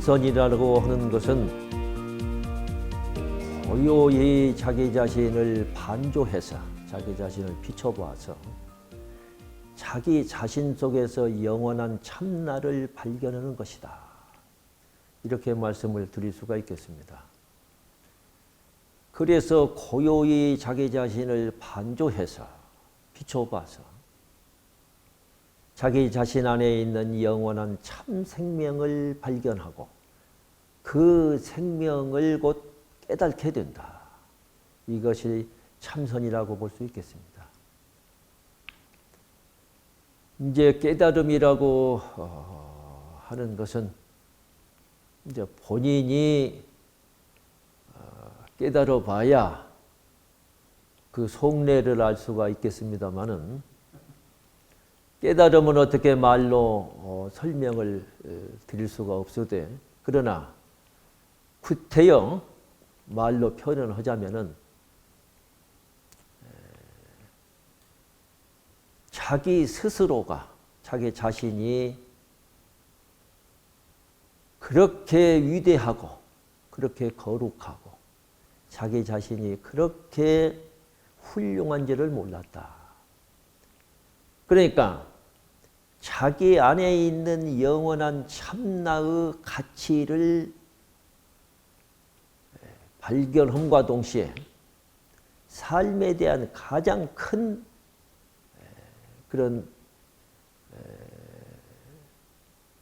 참선이라고 하는 것은 고요히 자기 자신을 반조해서 자기 자신을 비춰봐서 자기 자신 속에서 영원한 참나를 발견하는 것이다. 이렇게 말씀을 드릴 수가 있겠습니다. 그래서 고요히 자기 자신을 반조해서 비춰봐서 자기 자신 안에 있는 영원한 참 생명을 발견하고 그 생명을 곧 깨닫게 된다. 이것이 참선이라고 볼 수 있겠습니다. 이제 깨달음이라고 하는 것은 이제 본인이 깨달아 봐야 그 속내를 알 수가 있겠습니다마는 깨달음은 어떻게 말로 설명을 드릴 수가 없으되 그러나 구태여 말로 표현을 하자면은 자기 스스로가 자기 자신이 그렇게 위대하고 그렇게 거룩하고 자기 자신이 그렇게 훌륭한지를 몰랐다. 그러니까 자기 안에 있는 영원한 참나의 가치를 발견함과 동시에 삶에 대한 가장 큰 그런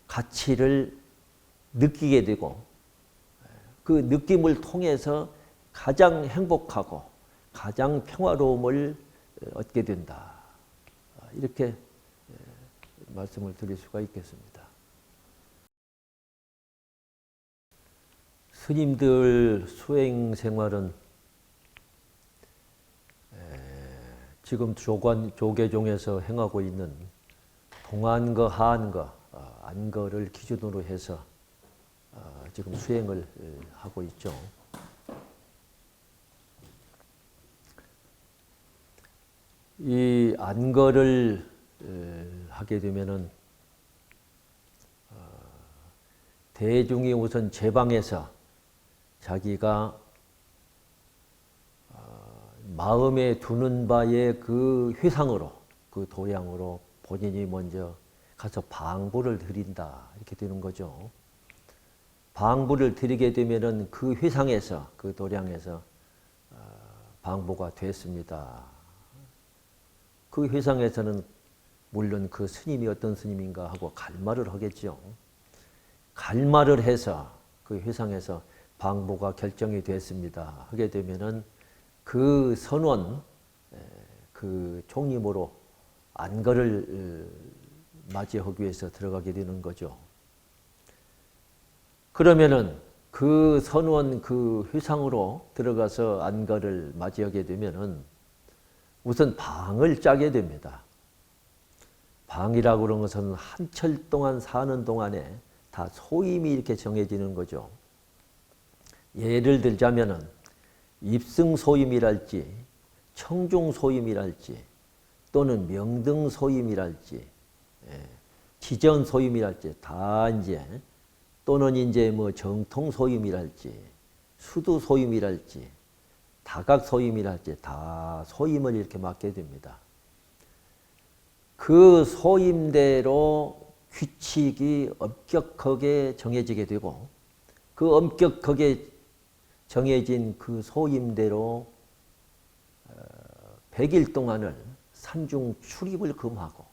가치를 느끼게 되고 그 느낌을 통해서 가장 행복하고 가장 평화로움을 얻게 된다. 이렇게 말씀을 드릴 수가 있겠습니다. 스님들 수행 생활은 지금 조계종에서 행하고 있는 동안거, 하안거, 안거를 기준으로 해서 지금 수행을 하고 있죠. 이 안거를 하게 되면은 대중이 우선 제방에서 자기가 마음에 두는 바의 그 회상으로 그 도량으로 본인이 먼저 가서 방부를 드린다 이렇게 되는 거죠. 방부를 드리게 되면은 그 회상에서 그 도량에서 방부가 됐습니다. 그 회상에서는 물론 그 스님이 어떤 스님인가 하고 갈말을 하겠죠. 갈말을 해서 그 회상에서 방부가 결정이 됐습니다. 하게 되면은 그 선원, 그 총림으로 안거를 맞이하기 위해서 들어가게 되는 거죠. 그러면은 그 선원 그 회상으로 들어가서 안거를 맞이하게 되면은 우선 방을 짜게 됩니다. 방이라고 그런 것은 한철 동안 사는 동안에 다 소임이 이렇게 정해지는 거죠. 예를 들자면은 입승소임이랄지 청중소임이랄지 또는 명등소임이랄지 지전소임이랄지 다 이제 또는 이제 뭐 정통소임이랄지 수두소임이랄지 다각소임이랄지 다 소임을 이렇게 맡게 됩니다. 그 소임대로 규칙이 엄격하게 정해지게 되고 그 엄격하게 정해진 그 소임대로 100일 동안을 산중 출입을 금하고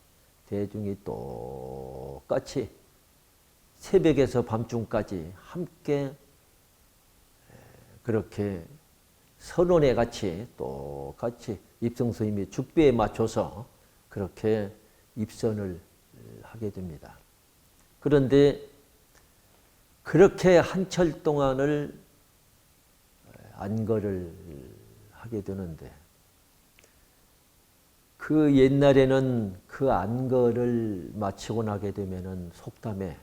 대중이 똑같이 새벽에서 밤중까지 함께 그렇게 선원에 같이 똑같이 입성스님이 죽비에 맞춰서 그렇게 입선을 하게 됩니다. 그런데 그렇게 한철 동안을 안거를 하게 되는데 그 옛날에는 그 안거를 마치고 나게 되면은 속담에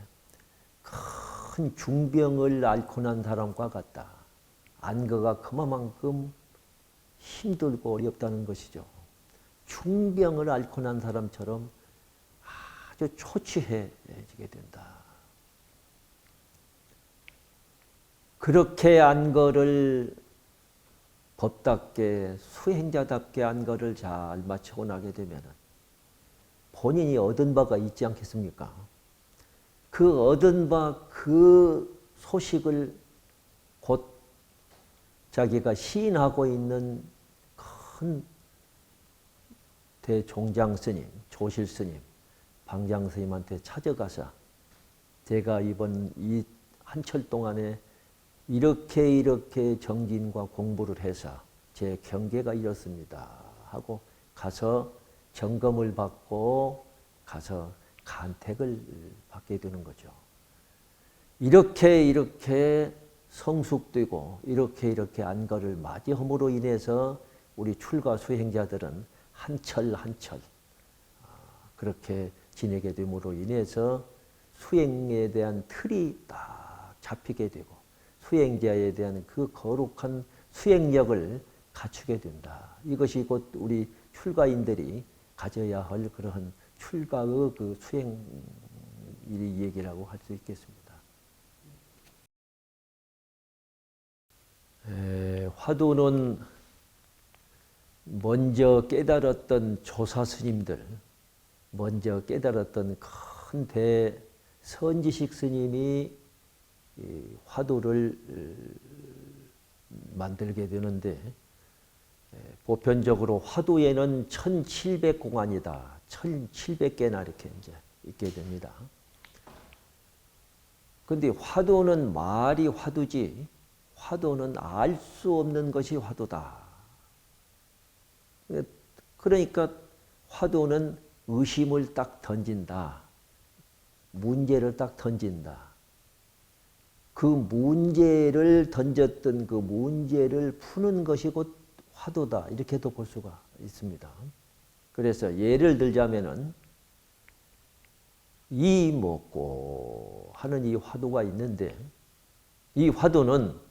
큰 중병을 앓고 난 사람과 같다. 안거가 그만큼 힘들고 어렵다는 것이죠. 중병을 앓고 난 사람처럼 아주 초췌해지게 된다. 그렇게 안거를 법답게 수행자답게 안거를 잘 맞추고 나게 되면 본인이 얻은 바가 있지 않겠습니까? 그 얻은 바 그 소식을 곧 자기가 시인하고 있는 큰 대종장 스님, 조실 스님, 방장 스님한테 찾아가서 제가 이번 이 한철 동안에 이렇게 정진과 공부를 해서 제 경계가 이렇습니다 하고 가서 점검을 받고 가서 간택을 받게 되는 거죠. 이렇게 성숙되고 이렇게 안거를 맞이함으로 인해서 우리 출가 수행자들은 한철 그렇게 지내게 됨으로 인해서 수행에 대한 틀이 딱 잡히게 되고 수행자에 대한 그 거룩한 수행력을 갖추게 된다. 이것이 곧 우리 출가인들이 가져야 할 그러한 출가의 그 수행 얘기라고 할 수 있겠습니다. 화두는 먼저 깨달았던 조사스님들, 먼저 깨달았던 큰 대선지식 스님이 화두를 만들게 되는데 보편적으로 화두에는 1700공안이다. 1700개나 이렇게 이제 있게 됩니다. 근데 화두는 말이 화두지 화두는 알 수 없는 것이 화두다. 그러니까 화두는 의심을 딱 던진다. 문제를 딱 던진다. 그 문제를 던졌던 그 문제를 푸는 것이 곧 화두다. 이렇게도 볼 수가 있습니다. 그래서 예를 들자면은 이 먹고 하는 이 화두가 있는데 이 화두는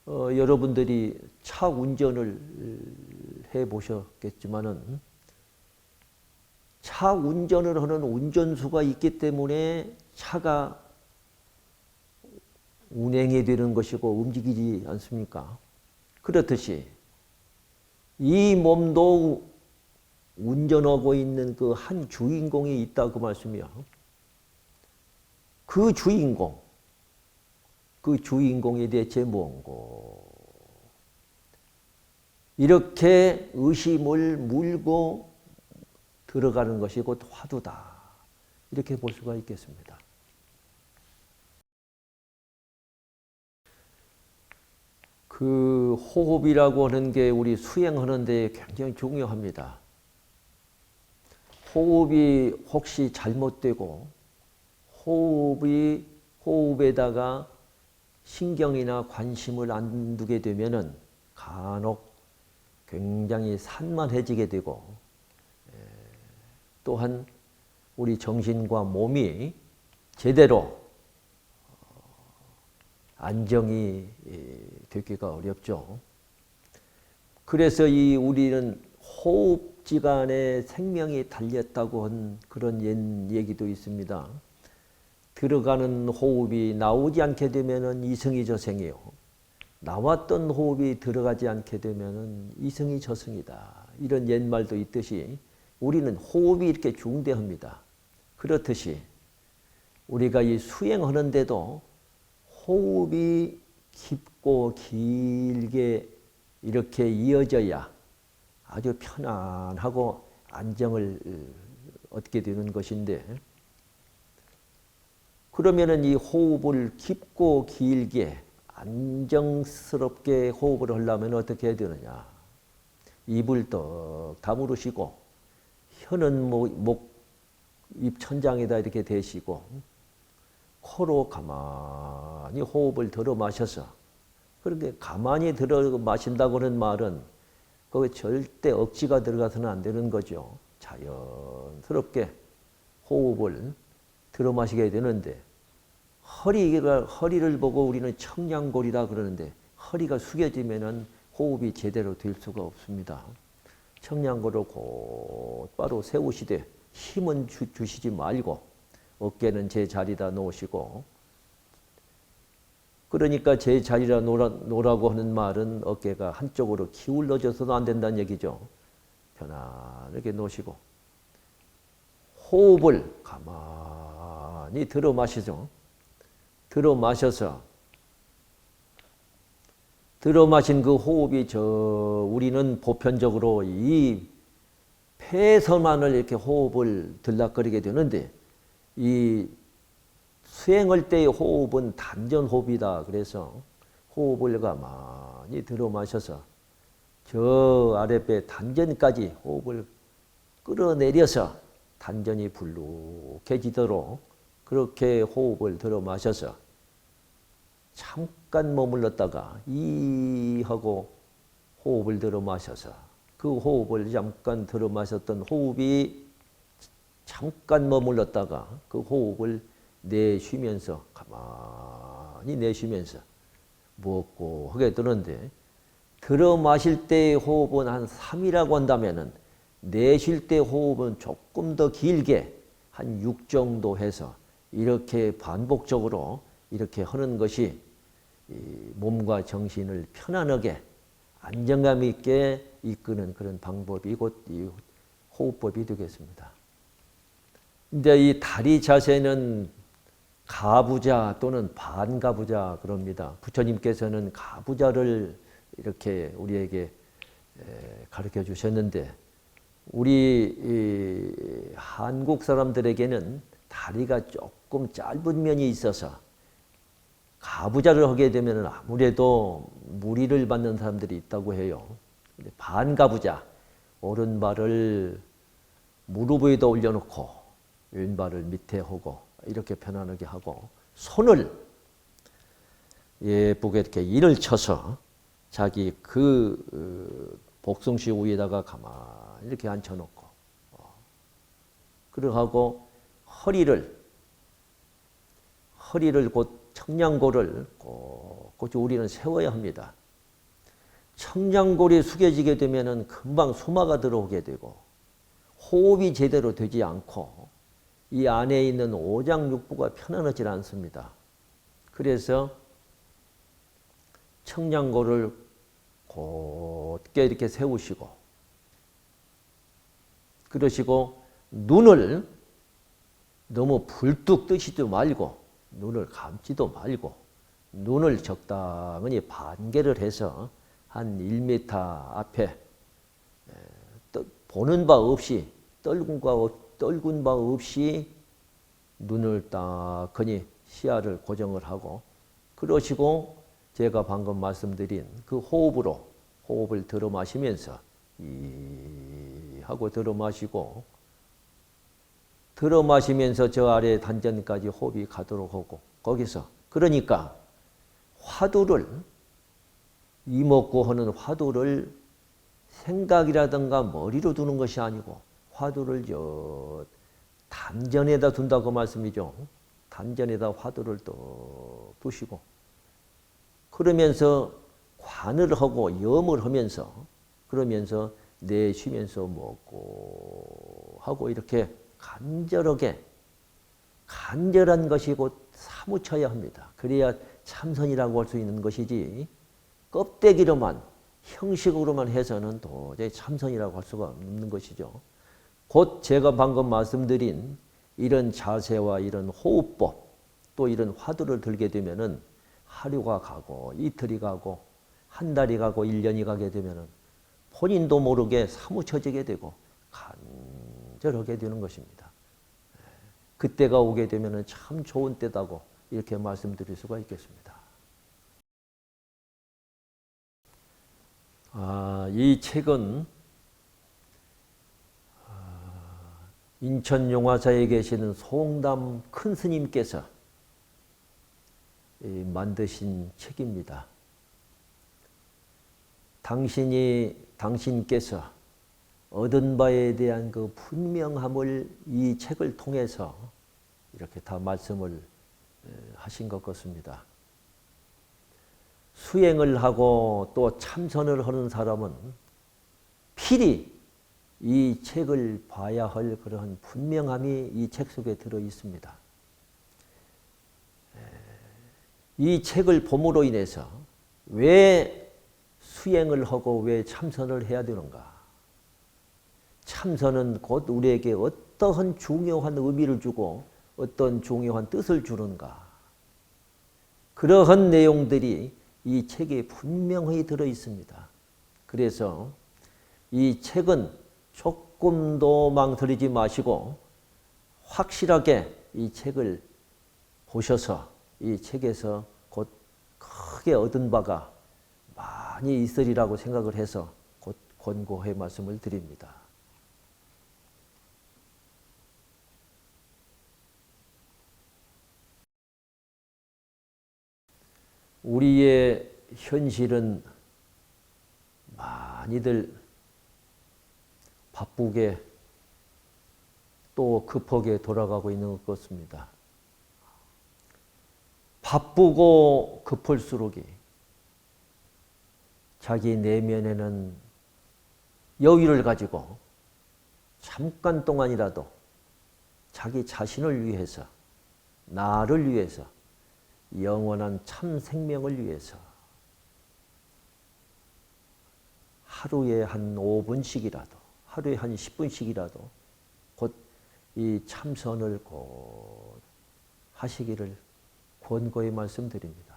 여러분들이 차 운전을 해 보셨겠지만은 차 운전을 하는 운전수가 있기 때문에 차가 운행이 되는 것이고 움직이지 않습니까? 그렇듯이 이 몸도 운전하고 있는 그 한 주인공이 있다 그 말씀이야. 그 주인공이 대체 뭔고? 이렇게 의심을 물고 들어가는 것이 곧 화두다. 이렇게 볼 수가 있겠습니다. 그 호흡이라고 하는 게 우리 수행하는 데 굉장히 중요합니다. 호흡이 혹시 잘못되고 호흡에다가 신경이나 관심을 안 두게 되면은 간혹 굉장히 산만해지게 되고 또한 우리 정신과 몸이 제대로 안정이 되기가 어렵죠. 그래서 우리는 호흡지간에 생명이 달렸다고 한 그런 옛 얘기도 있습니다. 들어가는 호흡이 나오지 않게 되면 이승이 저승이요. 나왔던 호흡이 들어가지 않게 되면 이승이 저승이다. 이런 옛말도 있듯이 우리는 호흡이 이렇게 중대합니다. 그렇듯이 우리가 이 수행하는데도 호흡이 깊고 길게 이렇게 이어져야 아주 편안하고 안정을 얻게 되는 것인데 그러면은 이 호흡을 깊고 길게 안정스럽게 호흡을 하려면 어떻게 해야 되느냐. 입을 떡 다무르시고 혀는 입 천장에다 이렇게 대시고 코로 가만히 호흡을 들어 마셔서 그렇게 가만히 들어 마신다고 하는 말은 그게 절대 억지가 들어가서는 안 되는 거죠. 자연스럽게 호흡을 들어 마시게 되는데 허리를 보고 우리는 청량골이다 그러는데 허리가 숙여지면은 호흡이 제대로 될 수가 없습니다. 청량골을 곧바로 세우시되 힘은 주시지 말고 어깨는 제자리다 놓으시고 그러니까 제 자리라 놓으라고 하는 말은 어깨가 한쪽으로 기울어져서도 안 된다는 얘기죠. 편안하게 놓으시고 호흡을 가만히 들어 마시죠. 들어 마셔서 들어 마신 그 호흡이 우리는 보편적으로 이 폐에서만을 이렇게 호흡을 들락거리게 되는데 이 수행할 때의 호흡은 단전 호흡이다. 그래서 호흡을 가만히 들어 마셔서 저 아랫배 단전까지 호흡을 끌어내려서 단전이 불룩해지도록 그렇게 호흡을 들어 마셔서 잠깐 머물렀다가 이 하고 호흡을 들어 마셔서 그 호흡을 잠깐 들어 마셨던 호흡이 잠깐 머물렀다가 그 호흡을 내쉬면서 가만히 내쉬면서 무엇고 하게 되는데 들어 마실 때의 호흡은 한 3이라고 한다면은 내쉴 때 호흡은 조금 더 길게 한 6 정도 해서 이렇게 반복적으로 이렇게 하는 것이 몸과 정신을 편안하게 안정감 있게 이끄는 그런 방법이 곧 이 호흡법이 되겠습니다. 이제 이 다리 자세는 가부좌 또는 반가부좌 그럽니다. 부처님께서는 가부좌를 이렇게 우리에게 가르쳐 주셨는데 우리 한국 사람들에게는 다리가 조금 짧은 면이 있어서 가부좌를 하게 되면 아무래도 무리를 받는 사람들이 있다고 해요. 근데 반가부좌, 오른발을 무릎 위에다 올려놓고 왼발을 밑에 하고 이렇게 편안하게 하고 손을 예쁘게 이렇게 일을 쳐서 자기 복숭시 위에다가 가만히 이렇게 앉혀놓고 그러고 허리를 곧 청량골을 꼿꼿이 우리는 세워야 합니다. 청량골이 숙여지게 되면 금방 소마가 들어오게 되고 호흡이 제대로 되지 않고 이 안에 있는 오장육부가 편안하지 않습니다. 그래서 청량골을 곧게 이렇게 세우시고 그러시고 눈을 너무 불뚝 뜨시지 말고 눈을 감지도 말고 눈을 적당히 반개를 해서 한 1m 앞에 보는 바 없이 떨군 바 없이 눈을 딱하니 시야를 고정을 하고 그러시고 제가 방금 말씀드린 그 호흡으로 호흡을 들어 마시면서 이 하고 들어 마시고 들어 마시면서 저 아래 단전까지 호흡이 가도록 하고 거기서 그러니까 화두를 이먹고 하는 화두를 생각이라든가 머리로 두는 것이 아니고 화두를 저 단전에다 둔다고 말씀이죠. 단전에다 화두를 또 두시고 그러면서 관을 하고 염을 하면서 그러면서 내쉬면서 먹고 하고 이렇게 간절한 것이 곧 사무쳐야 합니다. 그래야 참선이라고 할 수 있는 것이지 껍데기로만 형식으로만 해서는 도저히 참선이라고 할 수가 없는 것이죠. 곧 제가 방금 말씀드린 이런 자세와 이런 호흡법 또 이런 화두를 들게 되면은 하루가 가고 이틀이 가고 한 달이 가고 1년이 가게 되면은 본인도 모르게 사무쳐지게 되고 간절하게 되는 것입니다. 그때가 오게 되면은 참 좋은 때다고 이렇게 말씀드릴 수가 있겠습니다. 이 책은 인천 용화사에 계시는 송담 큰 스님께서 만드신 책입니다. 당신께서 얻은 바에 대한 그 분명함을 이 책을 통해서 이렇게 다 말씀을 하신 것 같습니다. 수행을 하고 또 참선을 하는 사람은 필히 이 책을 봐야 할 그러한 분명함이 이 책 속에 들어 있습니다. 이 책을 봄으로 인해서 왜 수행을 하고 왜 참선을 해야 되는가? 참선은 곧 우리에게 어떠한 중요한 의미를 주고 어떤 중요한 뜻을 주는가? 그러한 내용들이 이 책에 분명히 들어 있습니다. 그래서 이 책은 조금도 망설이지 마시고 확실하게 이 책을 보셔서 이 책에서 곧 크게 얻은 바가 많이 있으리라고 생각을 해서 곧 권고의 말씀을 드립니다. 우리의 현실은 많이들 바쁘게 또 급하게 돌아가고 있는 것 같습니다. 바쁘고 급할수록이 자기 내면에는 여유를 가지고 잠깐 동안이라도 자기 자신을 위해서, 나를 위해서, 영원한 참 생명을 위해서 하루에 한 5분씩이라도, 하루에 한 10분씩이라도 곧 이 참선을 곧 하시기를 권고히 말씀드립니다.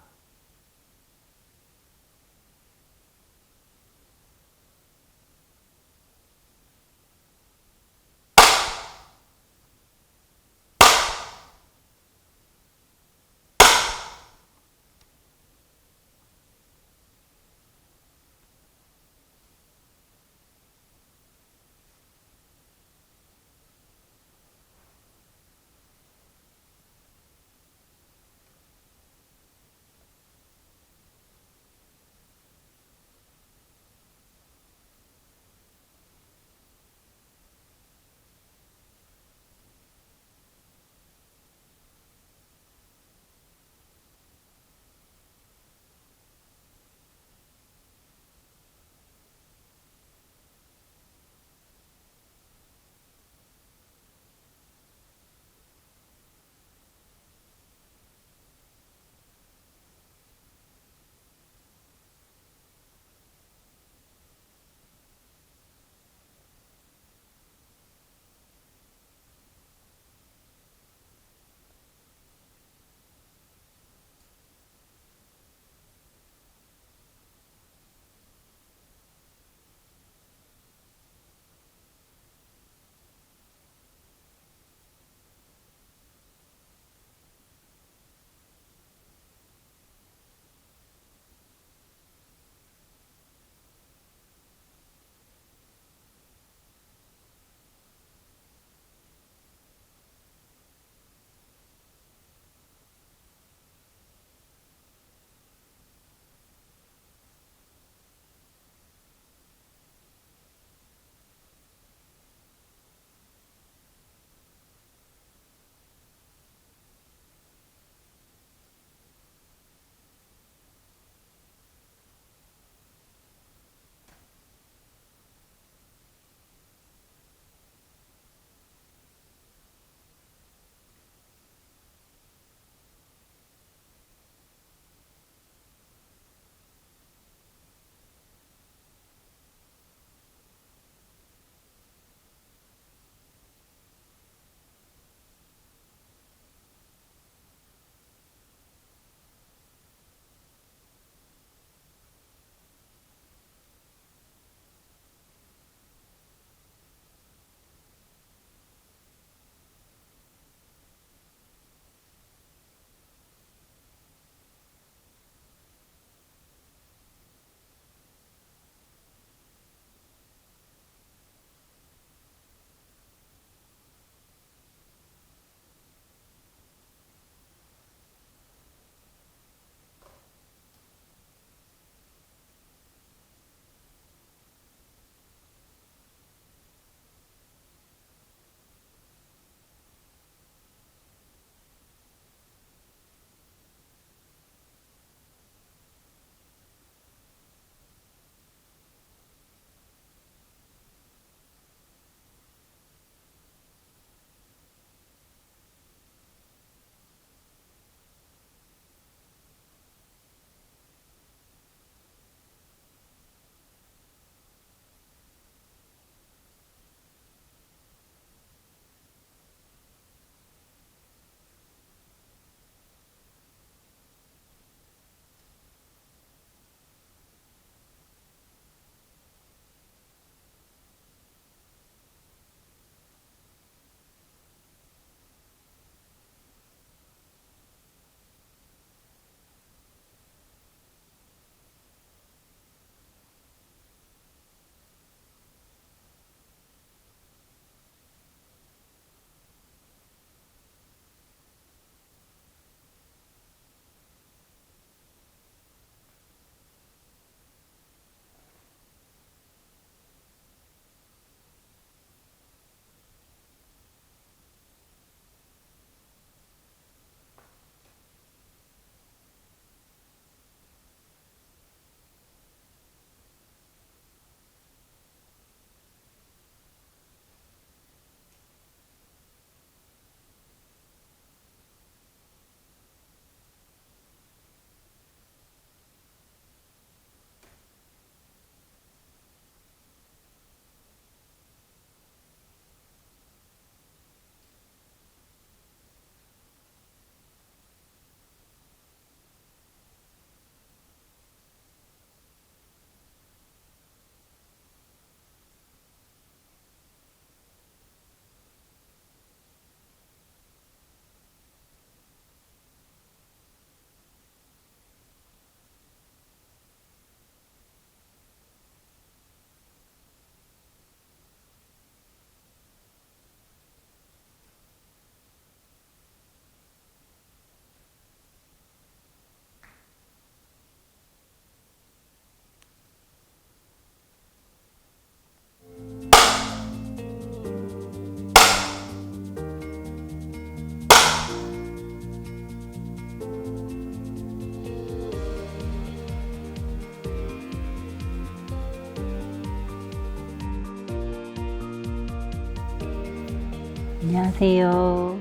안녕하세요.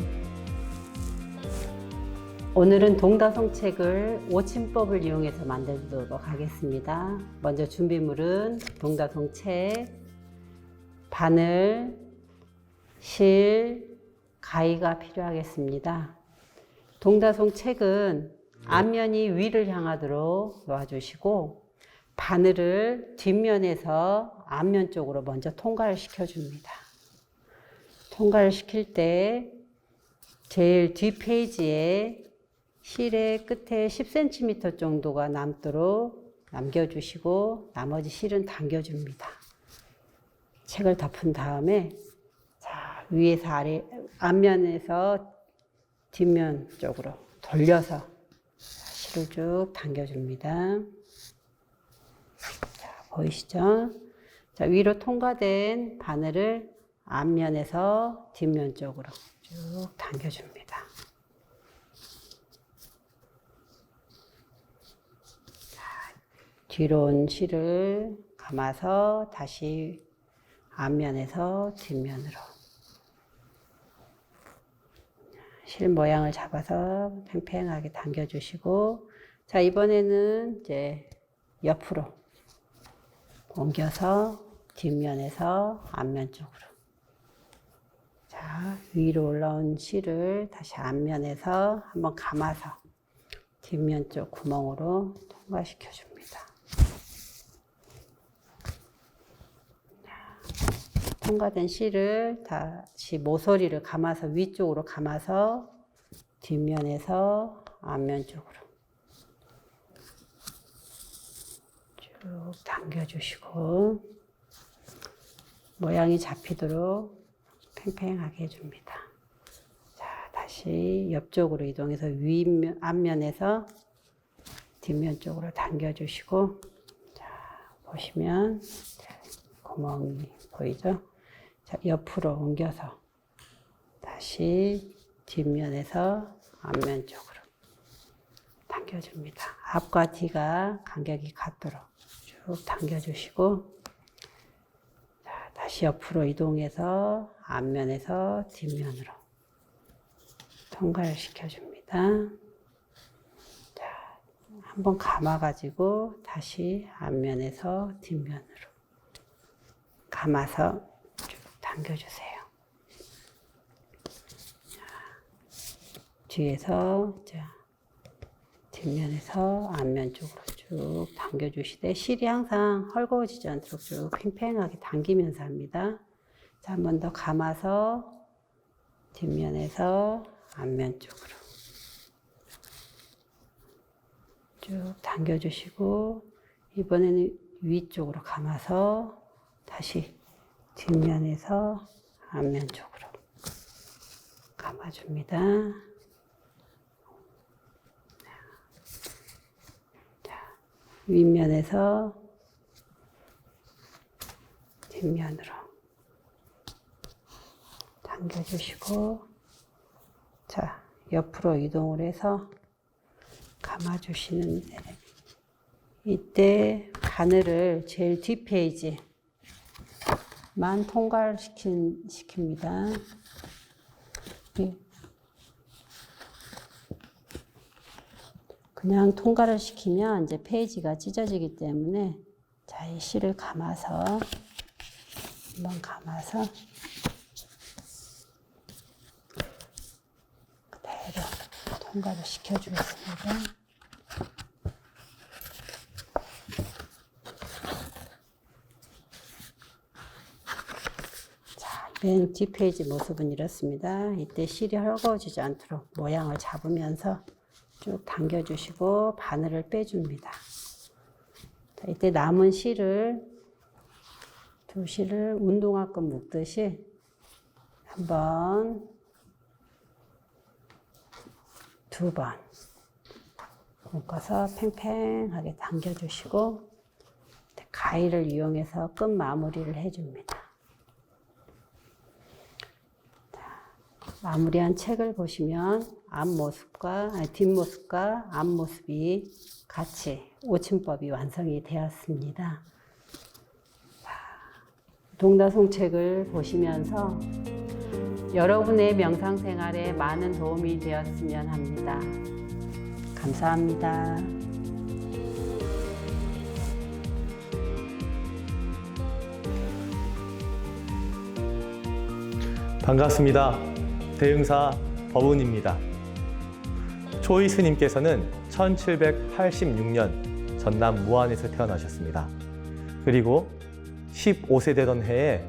오늘은 동다송책을 오침법을 이용해서 만들도록 하겠습니다. 먼저 준비물은 동다송책, 바늘, 실, 가위가 필요하겠습니다. 동다송책은 앞면이 위를 향하도록 놓아주시고 바늘을 뒷면에서 앞면 쪽으로 먼저 통과를 시켜줍니다. 통과를 시킬 때 제일 뒷 페이지에 실의 끝에 10cm 정도가 남도록 남겨주시고 나머지 실은 당겨줍니다. 책을 덮은 다음에 자, 위에서 아래 앞면에서 뒷면 쪽으로 돌려서 실을 쭉 당겨줍니다. 자, 보이시죠? 자, 위로 통과된 바늘을 앞면에서 뒷면 쪽으로 쭉 당겨줍니다. 자, 뒤로 온 실을 감아서 다시 앞면에서 뒷면으로 실 모양을 잡아서 팽팽하게 당겨주시고, 자, 이번에는 이제 옆으로 옮겨서 뒷면에서 앞면 쪽으로. 자, 위로 올라온 실을 다시 앞면에서 한번 감아서 뒷면 쪽 구멍으로 통과시켜 줍니다. 통과된 실을 다시 모서리를 감아서 위쪽으로 감아서 뒷면에서 앞면 쪽으로 쭉 당겨주시고 모양이 잡히도록 팽팽하게 해줍니다. 자, 다시 옆쪽으로 이동해서 앞면에서 뒷면 쪽으로 당겨주시고, 자, 보시면 구멍이 보이죠? 자, 옆으로 옮겨서 다시 뒷면에서 앞면 쪽으로 당겨줍니다. 앞과 뒤가 간격이 같도록 쭉 당겨주시고, 자, 다시 옆으로 이동해서 앞면에서 뒷면으로 통과를 시켜줍니다. 자, 한번 감아가지고 다시 앞면에서 뒷면으로 감아서 쭉 당겨주세요. 뒤에서 뒷면에서 앞면 쪽으로 쭉 당겨주시되 실이 항상 헐거워지지 않도록 쭉 팽팽하게 당기면서 합니다. 자, 한 번 더 감아서 뒷면에서 앞면 쪽으로 쭉 당겨주시고, 이번에는 위쪽으로 감아서 다시 뒷면에서 앞면 쪽으로 감아줍니다. 자, 윗면에서 뒷면으로 당겨주시고, 자, 옆으로 이동을 해서 감아주시는데, 이때 바늘을 제일 뒷 페이지만 통과를 시킵니다. 그냥 통과를 시키면 이제 페이지가 찢어지기 때문에, 자, 이 실을 감아서 한번 감아서 그대로 통과를 시켜주겠습니다. 자, 맨 뒷페이지 모습은 이렇습니다. 이때 실이 헐거워지지 않도록 모양을 잡으면서 쭉 당겨주시고 바늘을 빼줍니다. 자, 이때 남은 실을 두 실을 운동화끈 묶듯이 한번, 두 번 묶어서 팽팽하게 당겨주시고 가위를 이용해서 끝 마무리를 해줍니다. 자, 마무리한 책을 보시면 뒷모습과 앞모습이 같이 오침법이 완성이 되었습니다. 동다송책을 보시면서 여러분의 명상 생활에 많은 도움이 되었으면 합니다. 감사합니다. 반갑습니다. 대흥사 법운입니다. 초이 스님께서는 1786년 전남 무안에서 태어나셨습니다. 그리고 15세 되던 해에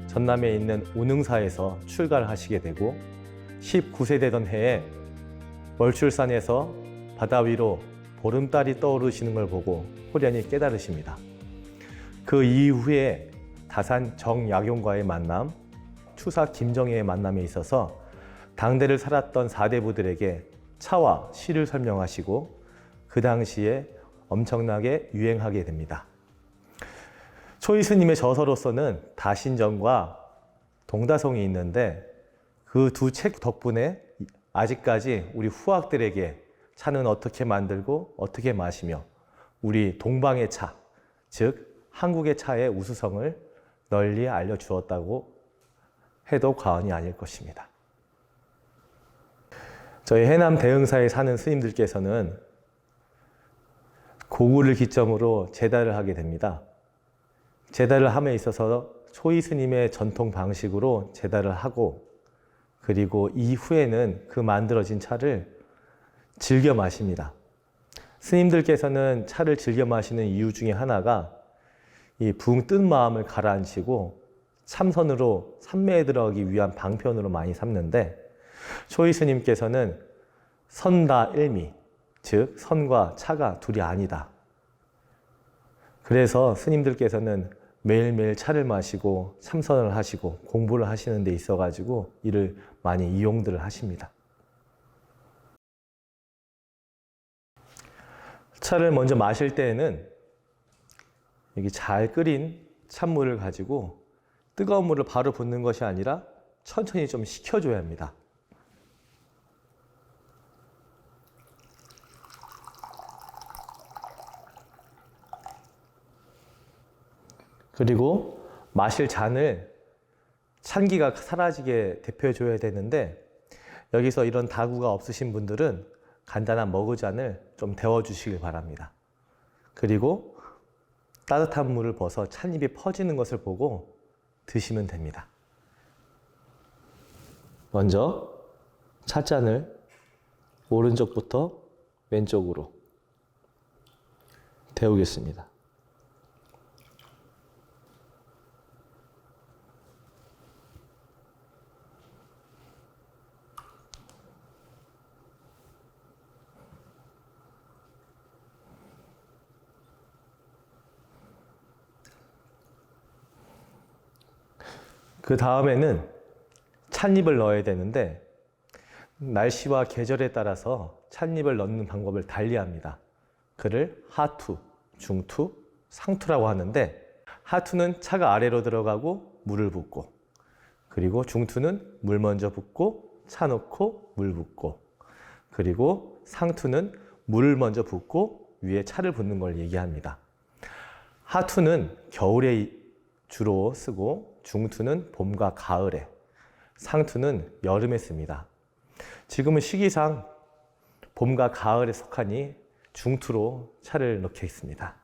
전남에 있는 운흥사에서 출가를 하시게 되고 19세 되던 해에 월출산에서 바다 위로 보름달이 떠오르시는 걸 보고 호련히 깨달으십니다. 그 이후에 다산 정약용과의 만남, 추사 김정희의 만남에 있어서 당대를 살았던 사대부들에게 차와 시를 설명하시고 그 당시에 엄청나게 유행하게 됩니다. 초이 스님의 저서로서는 다신전과 동다송이 있는데 그 두 책 덕분에 아직까지 우리 후학들에게 차는 어떻게 만들고 어떻게 마시며 우리 동방의 차, 즉 한국의 차의 우수성을 널리 알려주었다고 해도 과언이 아닐 것입니다. 저희 해남 대흥사에 사는 스님들께서는 고구를 기점으로 제다를 하게 됩니다. 제다를 함에 있어서 초이 스님의 전통 방식으로 제다를 하고 그리고 이후에는 그 만들어진 차를 즐겨 마십니다. 스님들께서는 차를 즐겨 마시는 이유 중에 하나가 이 붕 뜬 마음을 가라앉히고 참선으로 삼매에 들어가기 위한 방편으로 많이 삼는데 초이 스님께서는 선다 일미, 즉 선과 차가 둘이 아니다. 그래서 스님들께서는 매일매일 차를 마시고 참선을 하시고 공부를 하시는 데 있어가지고 이를 많이 이용들을 하십니다. 차를 먼저 마실 때에는 여기 잘 끓인 찬물을 가지고 뜨거운 물을 바로 붓는 것이 아니라 천천히 좀 식혀줘야 합니다. 그리고 마실 잔을 찬기가 사라지게 데펴줘야 되는데 여기서 이런 다구가 없으신 분들은 간단한 머그잔을 좀 데워주시길 바랍니다. 그리고 따뜻한 물을 벗어 찻잎이 퍼지는 것을 보고 드시면 됩니다. 먼저 찻잔을 오른쪽부터 왼쪽으로 데우겠습니다. 그 다음에는 찻잎을 넣어야 되는데 날씨와 계절에 따라서 찻잎을 넣는 방법을 달리합니다. 그를 하투, 중투, 상투라고 하는데 하투는 차가 아래로 들어가고 물을 붓고 그리고 중투는 물 먼저 붓고 차 넣고 물 붓고 그리고 상투는 물을 먼저 붓고 위에 차를 붓는 걸 얘기합니다. 하투는 겨울에 주로 쓰고 중투는 봄과 가을에, 상투는 여름에 씁니다. 지금은 시기상 봄과 가을에 속하니 중투로 차를 넣게 있습니다.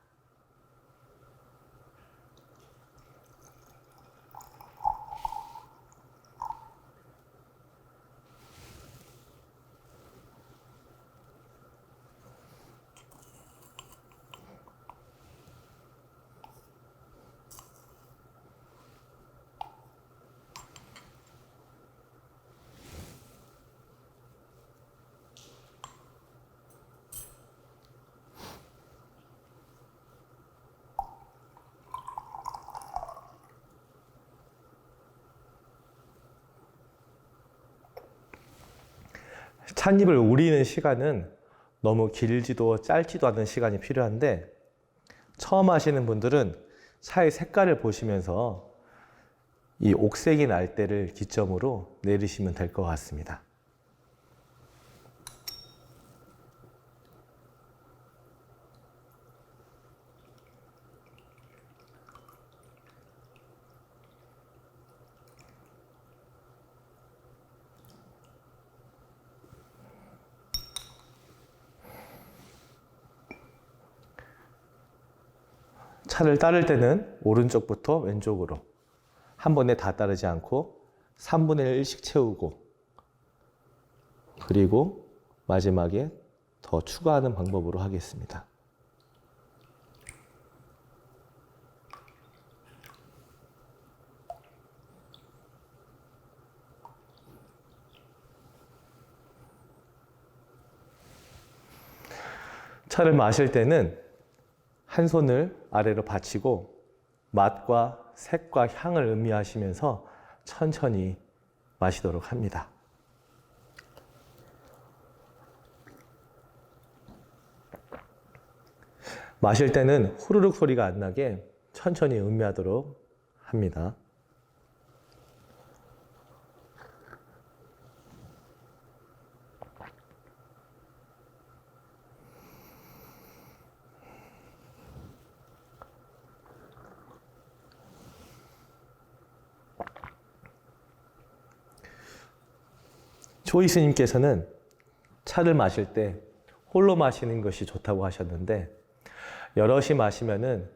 찻잎을 우리는 시간은 너무 길지도 짧지도 않은 시간이 필요한데 처음 하시는 분들은 차의 색깔을 보시면서 이 옥색이 날 때를 기점으로 내리시면 될 것 같습니다. 차를 따를 때는 오른쪽부터 왼쪽으로 한 번에 다 따르지 않고 3분의 1씩 채우고, 그리고 마지막에 더 추가하는 방법으로 하겠습니다. 차를 마실 때는 한 손을 아래로 받치고 맛과 색과 향을 음미하시면서 천천히 마시도록 합니다. 마실 때는 후루룩 소리가 안 나게 천천히 음미하도록 합니다. 조이 스님께서는 차를 마실 때 홀로 마시는 것이 좋다고 하셨는데, 여럿이 마시면은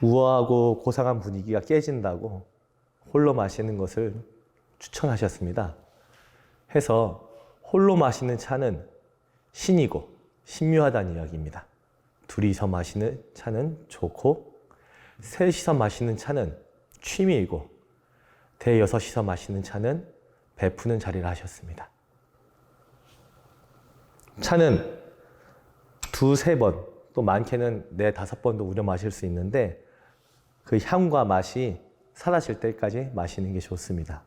우아하고 고상한 분위기가 깨진다고 홀로 마시는 것을 추천하셨습니다. 해서 홀로 마시는 차는 신이고 신묘하다는 이야기입니다. 둘이서 마시는 차는 좋고, 셋이서 마시는 차는 취미이고, 대여섯이서 마시는 차는 베푸는 자리라 하셨습니다. 차는 2-3번, 또 많게는 4-5번도 우려 마실 수 있는데, 그 향과 맛이 사라질 때까지 마시는 게 좋습니다.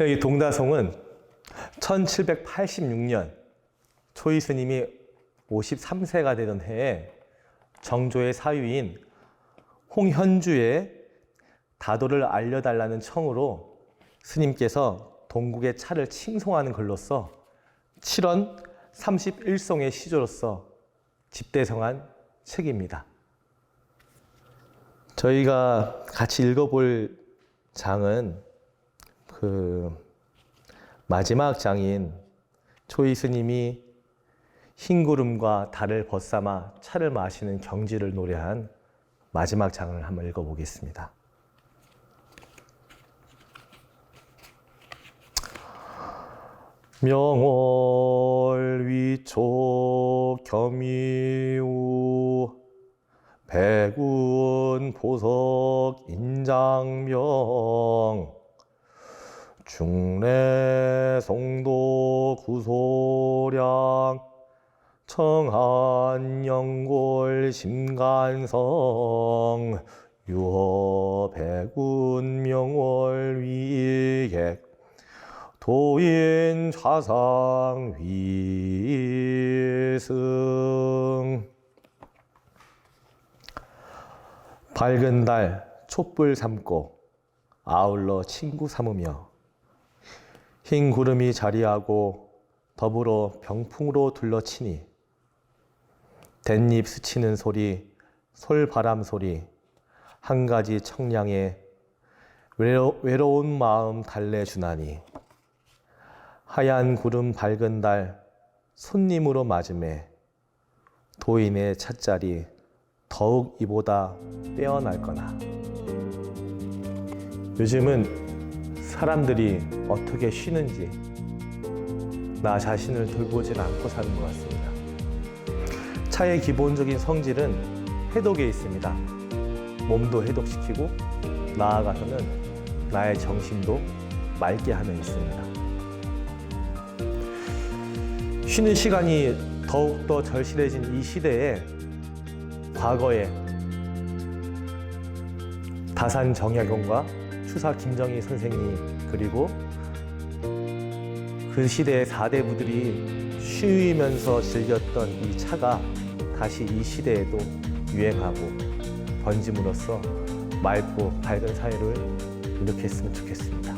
이 동다송은 1786년 초이 스님이 53세가 되던 해에 정조의 사위인 홍현주의 다도를 알려달라는 청으로 스님께서 동국의 차를 칭송하는 글로써 7원 31송의 시조로서 집대성한 책입니다. 저희가 같이 읽어볼 장은 그 마지막 장인 초이 스님이 흰 구름과 달을 벗삼아 차를 마시는 경지를 노래한 마지막 장을 한번 읽어보겠습니다. 명월 위촉 겸이우 백운 보석 인장명 중래 송도 구소량 청한 영골 심간성 유허 백운 명월 위객 도인 좌상 위승. 밝은 달 촛불 삼고 아울러 친구 삼으며 흰 구름이 자리하고 더불어 병풍으로 둘러치니 댄잎 스치는 소리, 솔바람 소리, 한 가지 청량에 외로운 마음 달래주나니 하얀 구름 밝은 달 손님으로 맞음에 도인의 찻자리 더욱 이보다 빼어날거나. 요즘은 사람들이 어떻게 쉬는지 나 자신을 돌보질 않고 사는 것 같습니다. 차의 기본적인 성질은 해독에 있습니다. 몸도 해독시키고 나아가서는 나의 정신도 맑게 하며 있습니다. 쉬는 시간이 더욱더 절실해진 이 시대에 과거에 다산 정약용과 추사 김정희 선생이 그리고 그 시대의 4대부들이 쉬면서 즐겼던 이 차가 다시 이 시대에도 유행하고 번짐으로써 맑고 밝은 사회를 이룩했으면 좋겠습니다.